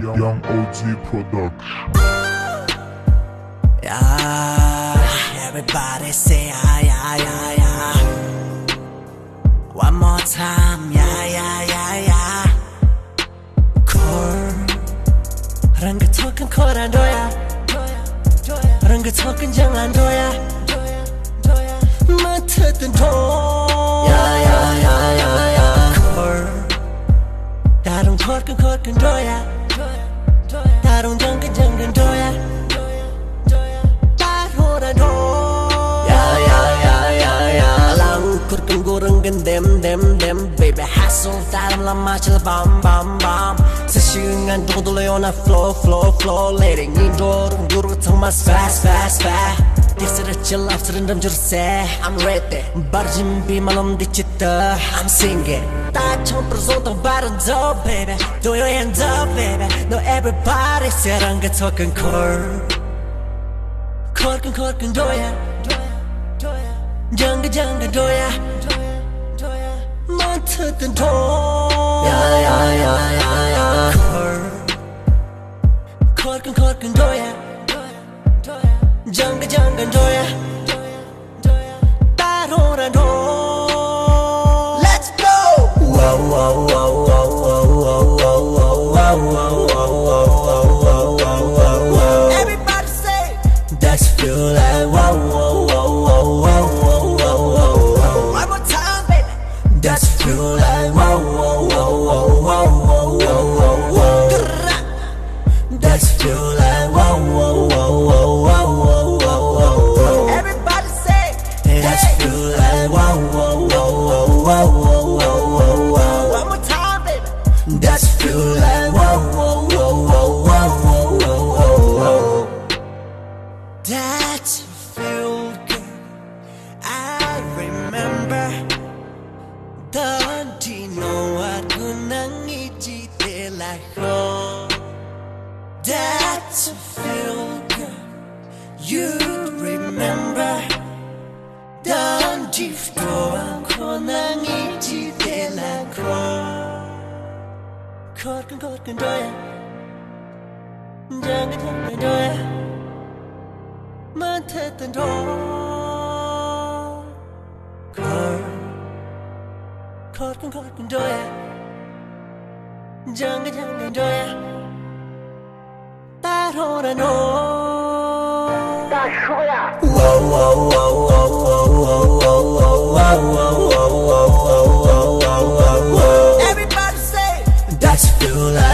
Young OG Production. Yeah, everybody say yeah, yeah, yeah, yeah. One more time, yeah, yeah, yeah, yeah. Core, ranga talking core and doya, ranga talking young and doya. Matet and toe, yeah, yeah, yeah, yeah, yeah. Core, darung talking core and doya, darung young and doya. Them baby hassle 다름 lamachil bam bam bam 사시응한 도돌려 on a flow letting in door 구르고 정말 fast 딕스를 chill after them say I'm ready 바르진 비말럼 뒤치다 I'm singing 따총 프로소도 바른 더 baby do your hands up baby no everybody 사랑 그 talking core 도야 장가 도야 Matet toe, yeah, yeah, yeah, yeah, yeah. Core doya, janga doya, tarora do. Let's go. Wow, wow, wow, wow, wow, wow, wow, wow, wow, wow, wow. Everybody say, that's feel like wow, wow, wow, wow, wow, wow, wow. One more time, baby. That's feel like wow, wow, wow, wow, wow, wow, wow, wow. That's feel like wow, wow, wow, wow, wow, wow, wow, wow. Everybody say, that's feel like wow, wow, wow, wow, wow, wow, wow, wow. One more time, baby. That's feel like wow, wow, wow, wow, wow, wow, wow, wow. That feel good. I remember. Don't you know what kunangiti de la ho? That's a feel good. You remember? Don't you know kunangiti de la ho? Korkan doya, janga doya, matet do. Korkan doya, janga doya, tarora no. Wow, wow, wow, wow, wow, wow, wow, wow, wow, wow, wow, wow, wow. Everybody say, that's feel like.